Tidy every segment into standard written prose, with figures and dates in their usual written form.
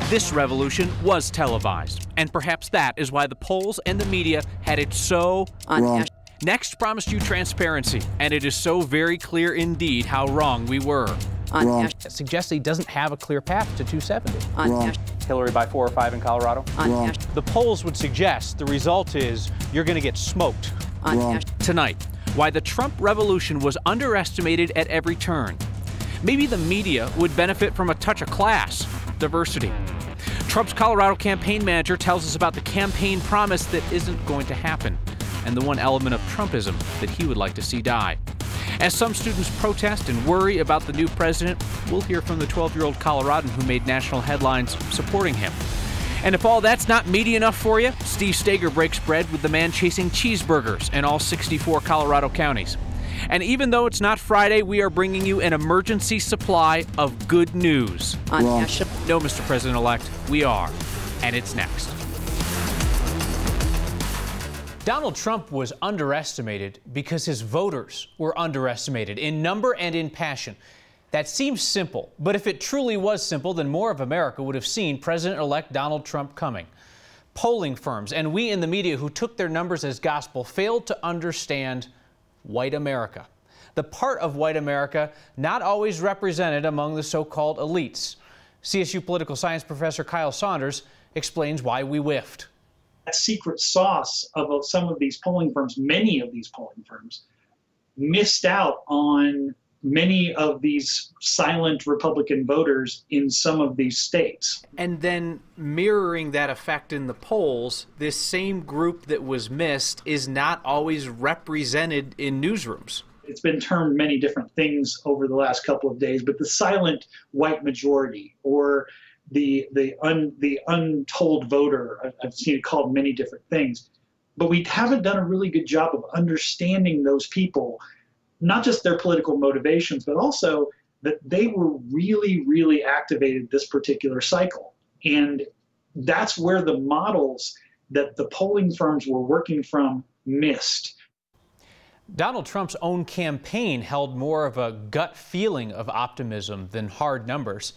This revolution was televised, and perhaps that is why the polls and the media had it so wrong. Next promised you transparency, and it is so very clear indeed how wrong we were. It suggests he doesn't have a clear path to 270. Hillary by 4 or 5 in Colorado. The polls would suggest the result is you're going to get smoked. Tonight, why the Trump revolution was underestimated at every turn. Maybe the media would benefit from a touch of class, diversity. Trump's Colorado campaign manager tells us about the campaign promise that isn't going to happen, and the one element of Trumpism that he would like to see die. As some students protest and worry about the new president, we'll hear from the 12-year-old Coloradan who made national headlines supporting him. And if all that's not meaty enough for you, Steve Stager breaks bread with the man chasing cheeseburgers in all 64 Colorado counties. And even though it's not Friday, we are bringing you an emergency supply of good news. No, Mr. President-elect, we are. And it's next. Donald Trump was underestimated because his voters were underestimated in number and in passion. That seems simple, but if it truly was simple, then more of America would have seen President-elect Donald Trump coming. Polling firms and we in the media who took their numbers as gospel failed to understand white America, the part of white America not always represented among the so-called elites. CSU political science professor Kyle Saunders explains why we whiffed. That secret sauce of some of these polling firms, many of these polling firms, missed out on many of these silent Republican voters in some of these states. And then mirroring that effect in the polls, this same group that was missed is not always represented in newsrooms. It's been termed many different things over the last couple of days, but the silent white majority or the untold voter, I've seen it called many different things. But we haven't done a really good job of understanding those people, not just their political motivations, but also that they were really, really activated this particular cycle. And that's where the models that the polling firms were working from missed. Donald Trump's own campaign held more of a gut feeling of optimism than hard numbers.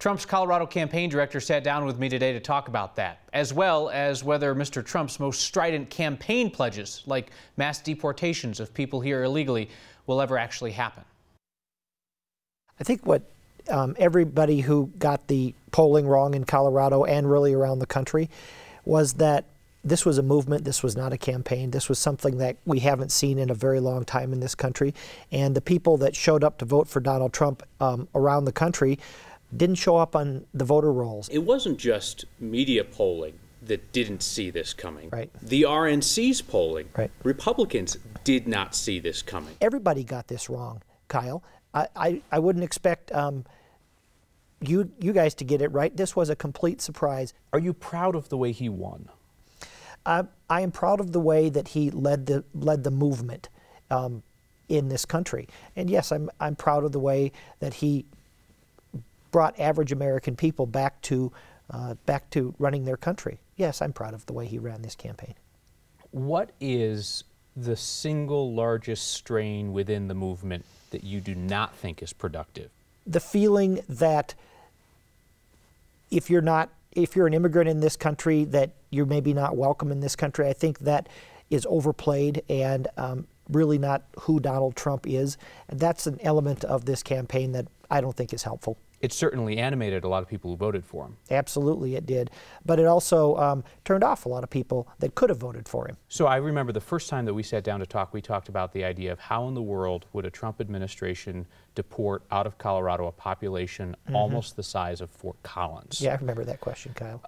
Trump's Colorado campaign director sat down with me today to talk about that, as well as whether Mr. Trump's most strident campaign pledges, like mass deportations of people here illegally, will ever actually happen. I think what everybody who got the polling wrong in Colorado and really around the country was that this was a movement, this was not a campaign, this was something that we haven't seen in a very long time in this country. And the people that showed up to vote for Donald Trump around the country didn't show up on the voter rolls. It wasn't just media polling that didn't see this coming. Right. The RNC's polling, right. Republicans did not see this coming. Everybody got this wrong, Kyle. I wouldn't expect you guys to get it right. This was a complete surprise. Are you proud of the way he won? I am proud of the way that he led the movement in this country. And yes, I'm proud of the way that he brought average American people back to running their country. Yes, I'm proud of the way he ran this campaign. What is the single largest strain within the movement that you do not think is productive? The feeling that if you're an immigrant in this country, that you're maybe not welcome in this country. I think that is overplayed and really not who Donald Trump is. And that's an element of this campaign that I don't think is helpful. It certainly animated a lot of people who voted for him. Absolutely it did. But it also turned off a lot of people that could have voted for him. So I remember the first time that we sat down to talk, we talked about the idea of how in the world would a Trump administration deport out of Colorado a population almost the size of Fort Collins. Yeah, I remember that question, Kyle.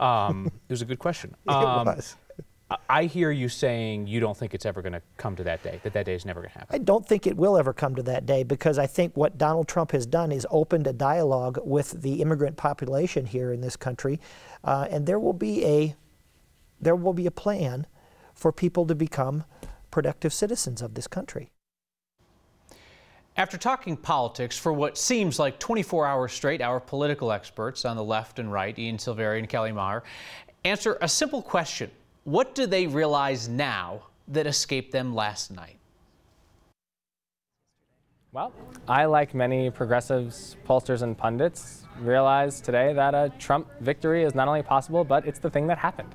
It was a good question. It was. I hear you saying you don't think it's ever going to come to that day, that day is never going to happen. I don't think it will ever come to that day, because I think what Donald Trump has done is opened a dialogue with the immigrant population here in this country, and there will be a plan for people to become productive citizens of this country. After talking politics for what seems like 24 hours straight, our political experts on the left and right, Ian Silveri and Kelly Maher, answer a simple question. What do they realize now that escaped them last night? Well, I, like many progressives, pollsters, and pundits, realize today that a Trump victory is not only possible, but it's the thing that happened.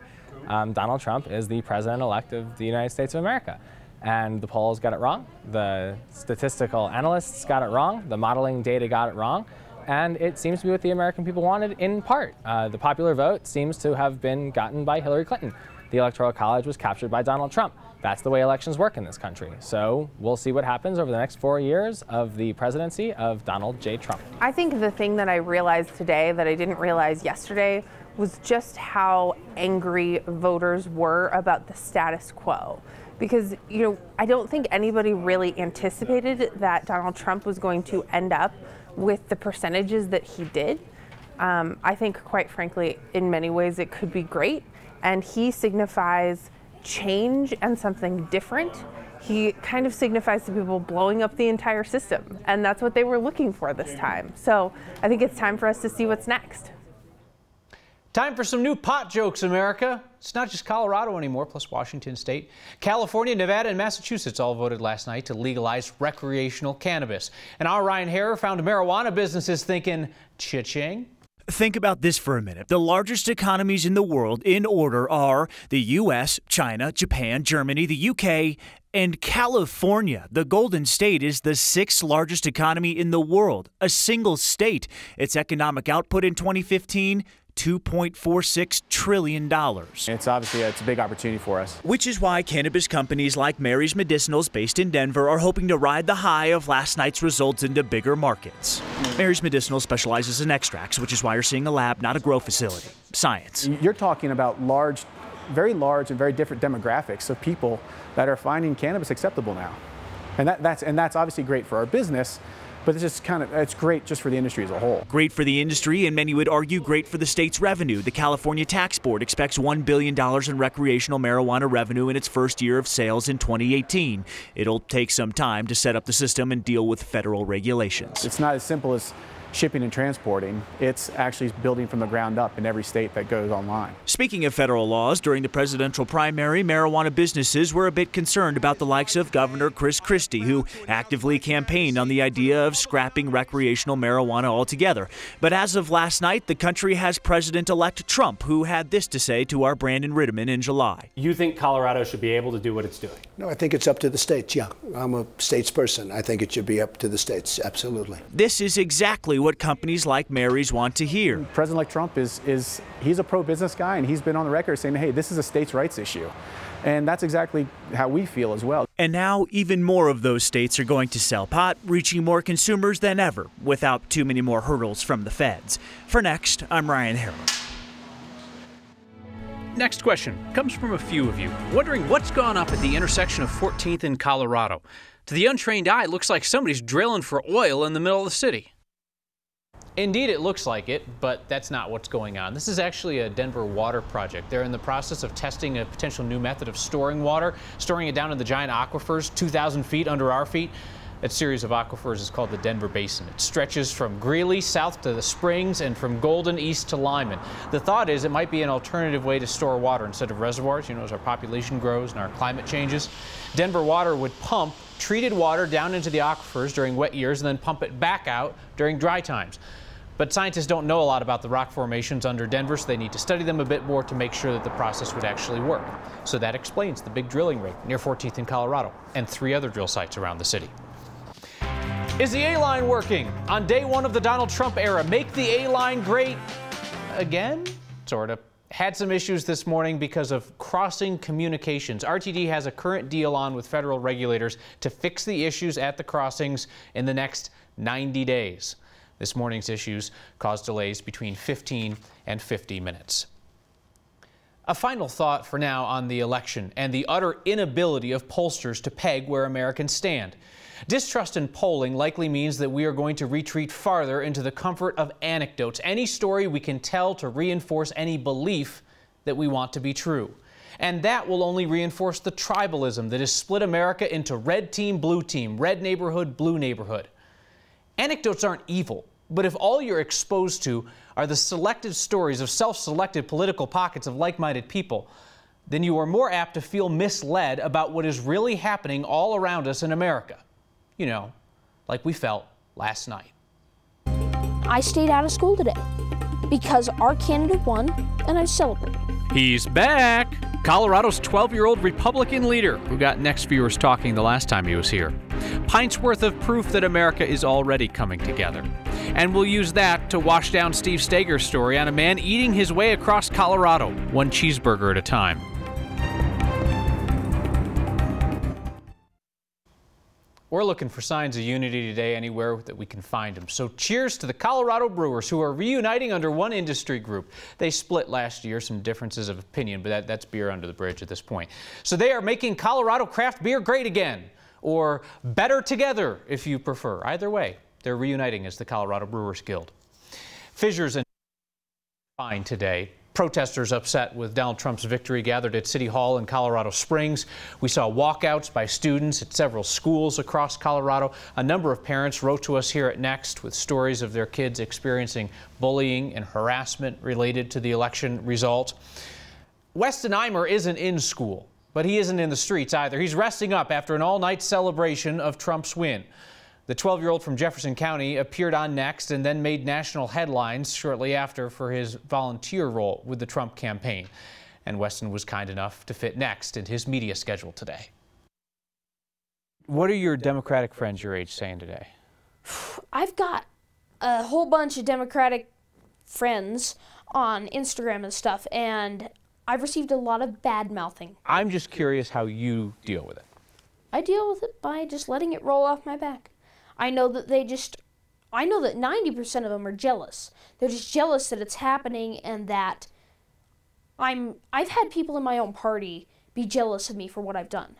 Donald Trump is the president-elect of the United States of America. And the polls got it wrong, the statistical analysts got it wrong, the modeling data got it wrong, and it seems to be what the American people wanted in part. The popular vote seems to have been gotten by Hillary Clinton. The Electoral College was captured by Donald Trump. That's the way elections work in this country. So we'll see what happens over the next 4 years of the presidency of Donald J. Trump. I think the thing that I realized today that I didn't realize yesterday was just how angry voters were about the status quo. Because, you know, I don't think anybody really anticipated that Donald Trump was going to end up with the percentages that he did. I think, quite frankly, in many ways it could be great. And he signifies change and something different. He kind of signifies to people blowing up the entire system. And that's what they were looking for this time. So I think it's time for us to see what's next. Time for some new pot jokes, America. It's not just Colorado anymore, plus Washington State. California, Nevada, and Massachusetts all voted last night to legalize recreational cannabis. And our Ryan Harrer found marijuana businesses thinking, cha-ching. Think about this for a minute. The largest economies in the world in order are the U.S., China, Japan, Germany, the U.K., and California. The Golden State is the 6th largest economy in the world, a single state. Its economic output in 2015, $2.46 trillion. It's obviously a big opportunity for us. Which is why cannabis companies like Mary's Medicinals, based in Denver, are hoping to ride the high of last night's results into bigger markets. Mary's Medicinals specializes in extracts, which is why you're seeing a lab, not a grow facility. Science. You're talking about very large and very different demographics of people that are finding cannabis acceptable now. And that's obviously great for our business. But it's great just for the industry as a whole. Great for the industry, and many would argue great for the state's revenue. The California Tax Board expects $1 billion in recreational marijuana revenue in its first year of sales in 2018. It'll take some time to set up the system and deal with federal regulations. It's not as simple as shipping and transporting. It's actually building from the ground up in every state that goes online. Speaking of federal laws, during the presidential primary, marijuana businesses were a bit concerned about the likes of Governor Chris Christie, who actively campaigned on the idea of scrapping recreational marijuana altogether. But as of last night, the country has President-elect Trump, who had this to say to our Brandon Ritterman in July. You think Colorado should be able to do what it's doing? No, I think it's up to the states, yeah. I'm a states person. I think it should be up to the states, absolutely. This is exactly what companies like Mary's want to hear. President-elect Trump he's a pro-business guy, and he's been on the record saying, hey, this is a states' rights issue. And that's exactly how we feel as well. And now even more of those states are going to sell pot, reaching more consumers than ever, without too many more hurdles from the feds. For Next, I'm Ryan Harrer. Next question comes from a few of you, wondering what's gone up at the intersection of 14th and Colorado. To the untrained eye, it looks like somebody's drilling for oil in the middle of the city. Indeed, it looks like it, but that's not what's going on. This is actually a Denver water project. They're in the process of testing a potential new method of storing water, storing it down in the giant aquifers 2,000 feet under our feet. That series of aquifers is called the Denver Basin. It stretches from Greeley south to the Springs and from Golden east to Lyman. The thought is it might be an alternative way to store water instead of reservoirs, as our population grows and our climate changes. Denver Water would pump treated water down into the aquifers during wet years and then pump it back out during dry times. But scientists don't know a lot about the rock formations under Denver, so they need to study them a bit more to make sure that the process would actually work. So that explains the big drilling rig near 14th in Colorado and 3 other drill sites around the city. Is the A-line working? On day 1 of the Donald Trump era, make the A-line great again? Sort of. Had some issues this morning because of crossing communications. RTD has a current deal on with federal regulators to fix the issues at the crossings in the next 90 days. This morning's issues caused delays between 15 and 50 minutes. A final thought for now on the election and the utter inability of pollsters to peg where Americans stand. Distrust in polling likely means that we are going to retreat farther into the comfort of anecdotes, any story we can tell to reinforce any belief that we want to be true. And that will only reinforce the tribalism that has split America into red team, red neighborhood, blue neighborhood. Anecdotes aren't evil, but if all you're exposed to are the selected stories of self-selected political pockets of like-minded people, then you are more apt to feel misled about what is really happening all around us in America. like we felt last night. I stayed out of school today because our candidate won, and I celebrated. He's back! Colorado's 12-year-old Republican leader who got next viewers talking the last time he was here. Pints worth of proof that America is already coming together. And we'll use that to wash down Steve Steger's story on a man eating his way across Colorado, one cheeseburger at a time. We're looking for signs of unity today anywhere that we can find them. So cheers to the Colorado Brewers, who are reuniting under one industry group. They split last year, some differences of opinion, but that's beer under the bridge at this point. So they are making Colorado craft beer great again, or better together if you prefer. Either way, they're reuniting as the Colorado Brewers Guild. Fissures and fine today. Protesters upset with Donald Trump's victory gathered at City Hall in Colorado Springs. We saw walkouts by students at several schools across Colorado. A number of parents wrote to us here at Next with stories of their kids experiencing bullying and harassment related to the election result. Weston Eimer isn't in school, but he isn't in the streets either. He's resting up after an all-night celebration of Trump's win. The 12-year-old from Jefferson County appeared on Next and then made national headlines shortly after for his volunteer role with the Trump campaign. And Weston was kind enough to fit Next in his media schedule today. What are your Democratic friends your age saying today? I've got a whole bunch of Democratic friends on Instagram and stuff, and I've received a lot of bad-mouthing. I'm just curious how you deal with it. I deal with it by just letting it roll off my back. I know that 90% of them are jealous. They're just jealous that it's happening, and that I've had people in my own party be jealous of me for what I've done.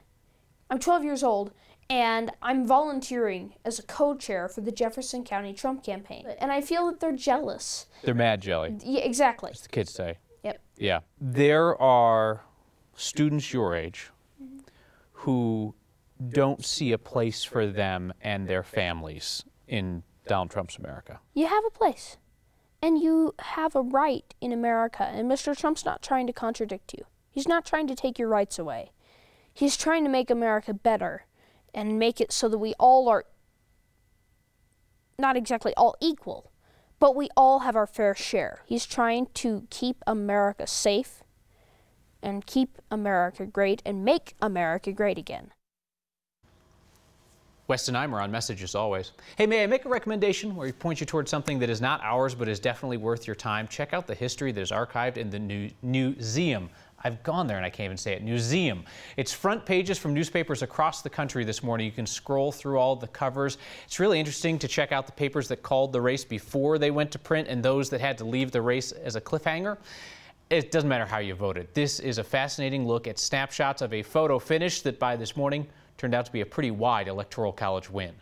I'm 12 years old, and I'm volunteering as a co-chair for the Jefferson County Trump campaign. And I feel that they're jealous. They're mad jelly. Yeah, exactly. As the kids say. Yep. Yeah. There are students your age who don't see a place for them and their families in Donald Trump's America. You have a place, and you have a right in America, and Mr. Trump's not trying to contradict you. He's not trying to take your rights away. He's trying to make America better and make it so that we all are not exactly all equal, but we all have our fair share. He's trying to keep America safe and keep America great and make America great again. Weston Eimer on message as always. Hey, may I make a recommendation where we point you towards something that is not ours but is definitely worth your time? Check out the history that is archived in the museum. I've gone there and I can't even say it. Museum. It's front pages from newspapers across the country this morning. You can scroll through all the covers. It's really interesting to check out the papers that called the race before they went to print and those that had to leave the race as a cliffhanger. It doesn't matter how you voted. This is a fascinating look at snapshots of a photo finish that by this morning turned out to be a pretty wide Electoral College win.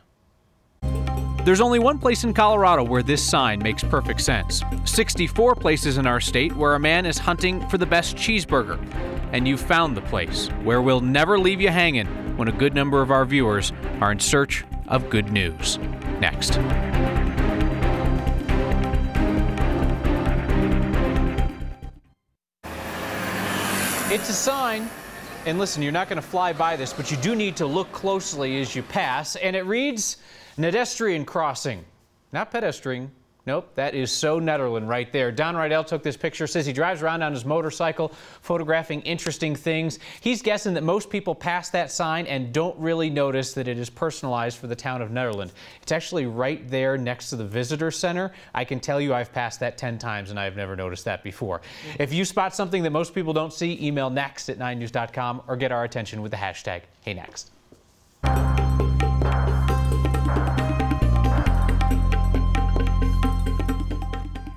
There's only one place in Colorado where this sign makes perfect sense. 64 places in our state where a man is hunting for the best cheeseburger. And you found the place where we'll never leave you hanging when a good number of our viewers are in search of good news. Next. It's a sign. And listen, you're not going to fly by this, but you do need to look closely as you pass. And it reads, pedestrian crossing. Not pedestrian. Nope, that is so Netherland right there. Don Rydell took this picture, says he drives around on his motorcycle, photographing interesting things. He's guessing that most people pass that sign and don't really notice that it is personalized for the town of Netherland. It's actually right there next to the visitor center. I can tell you I've passed that 10 times and I've never noticed that before. If you spot something that most people don't see, email next@9news.com or get our attention with the hashtag HeyNext.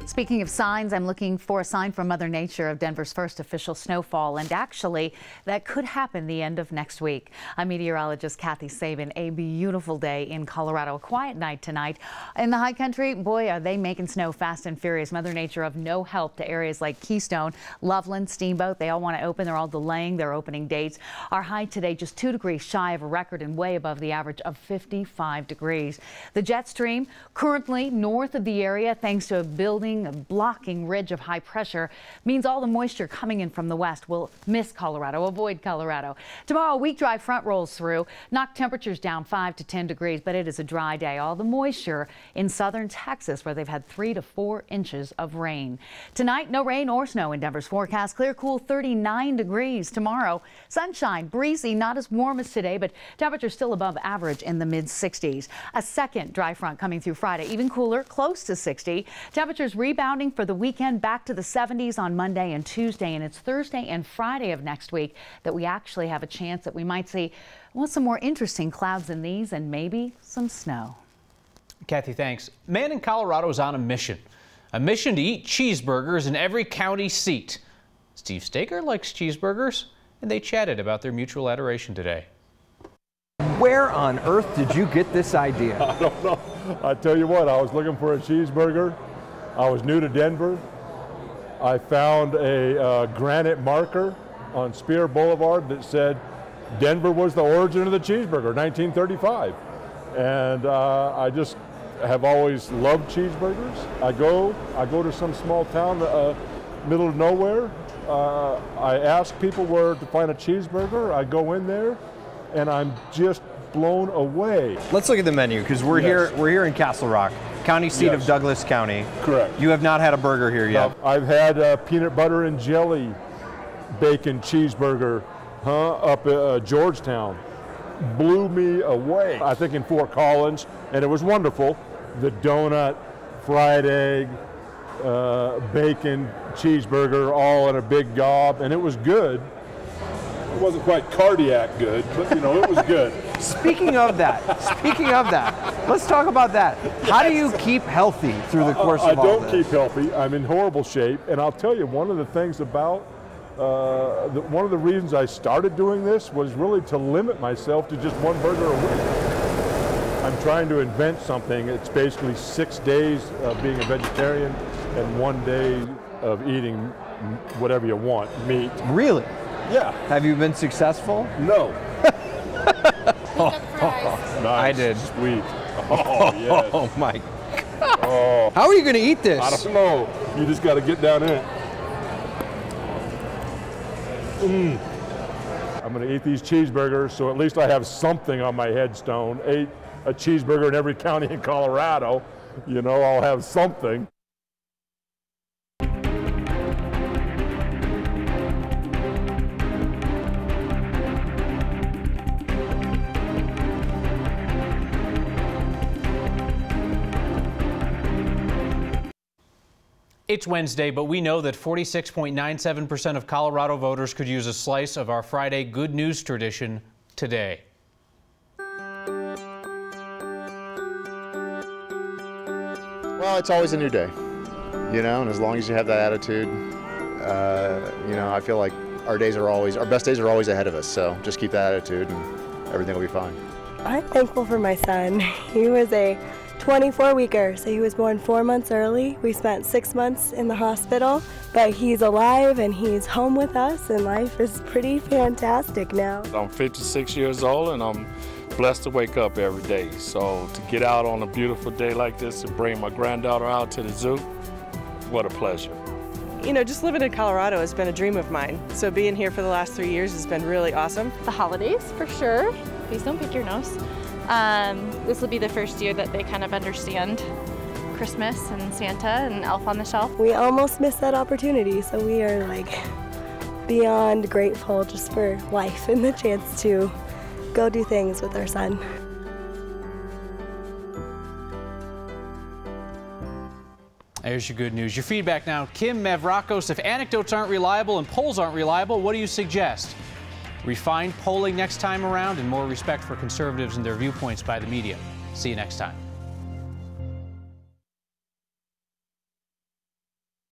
Speaking of signs, I'm looking for a sign from Mother Nature of Denver's first official snowfall, and actually that could happen the end of next week. I'm meteorologist Kathy Sabin. A beautiful day in Colorado, a quiet night tonight. In the high country, boy, are they making snow fast and furious. Mother Nature of no help to areas like Keystone, Loveland, Steamboat. They all want to open. They're all delaying their opening dates. Our high today just 2 degrees shy of a record and way above the average of 55 degrees. The jet stream currently north of the area thanks to a building a blocking ridge of high pressure means all the moisture coming in from the west will miss Colorado, avoid Colorado. Tomorrow, a weak dry front rolls through, knock temperatures down 5 to 10 degrees, but it is a dry day. All the moisture in southern Texas, where they've had 3 to 4 inches of rain. Tonight, no rain or snow in Denver's forecast. Clear, cool, 39 degrees. Tomorrow, sunshine, breezy, not as warm as today, but temperatures still above average in the mid-60s. A second dry front coming through Friday, even cooler, close to 60. Temperatures rebounding for the weekend, back to the 70s on Monday and Tuesday, and it's Thursday and Friday of next week that we actually have a chance that we might see, well, some more interesting clouds than these and maybe some snow. Kathy, thanks. Man in Colorado is on a mission to eat cheeseburgers in every county seat. Steve Staker likes cheeseburgers, and they chatted about their mutual adoration today. Where on earth did you get this idea? I don't know. I tell you what, I was looking for a cheeseburger. I was new to Denver. I found a granite marker on Spear Boulevard that said Denver was the origin of the cheeseburger, 1935. And I just have always loved cheeseburgers. I go to some small town, middle of nowhere. I ask people where to find a cheeseburger. I go in there, and I'm just blown away. Let's look at the menu, because we're here in Castle Rock, county seat of Douglas County. Correct. You have not had a burger here yet. No, I've had peanut butter and jelly bacon cheeseburger up at Georgetown. Blew me away. I think in Fort Collins, and it was wonderful. The donut, fried egg, bacon, cheeseburger, all in a big gob, and it was good. It wasn't quite cardiac good, but you know, it was good. Speaking of that, let's talk about that. How do you keep healthy through the course of all this? I don't keep healthy. I'm in horrible shape, and I'll tell you, one of the things about one of the reasons I started doing this was really to limit myself to just one burger a week. I'm trying to invent something. It's basically 6 days of being a vegetarian and 1 day of eating whatever you want, meat. Really? Yeah. Have you been successful? No. Nice. I did. Sweet. Oh, yes. Oh my God. Oh. How are you going to eat this? I don't know. You just got to get down in it. I'm going to eat these cheeseburgers, so at least I have something on my headstone. Ate a cheeseburger in every county in Colorado. You know, I'll have something. It's Wednesday, but we know that 46.97% of Colorado voters could use a slice of our Friday good news tradition today. Well, it's always a new day, you know, and as long as you have that attitude, you know, I feel like our best days are always ahead of us, so just keep that attitude and everything will be fine. I'm thankful for my son. He was a 24-weeker, so he was born 4 months early. We spent 6 months in the hospital, but he's alive and he's home with us, and life is pretty fantastic now. I'm 56 years old and I'm blessed to wake up every day. So to get out on a beautiful day like this and bring my granddaughter out to the zoo, what a pleasure. You know, just living in Colorado has been a dream of mine. So being here for the last 3 years has been really awesome. The holidays, for sure. Please don't pick your nose. This will be the first year that they kind of understand Christmas and Santa and Elf on the Shelf. We almost missed that opportunity, so we are like beyond grateful just for life and the chance to go do things with our son. There's your good news. Your feedback now. Kim Mavrakos, if anecdotes aren't reliable and polls aren't reliable, what do you suggest? Refined polling next time around and more respect for conservatives and their viewpoints by the media. See you next time.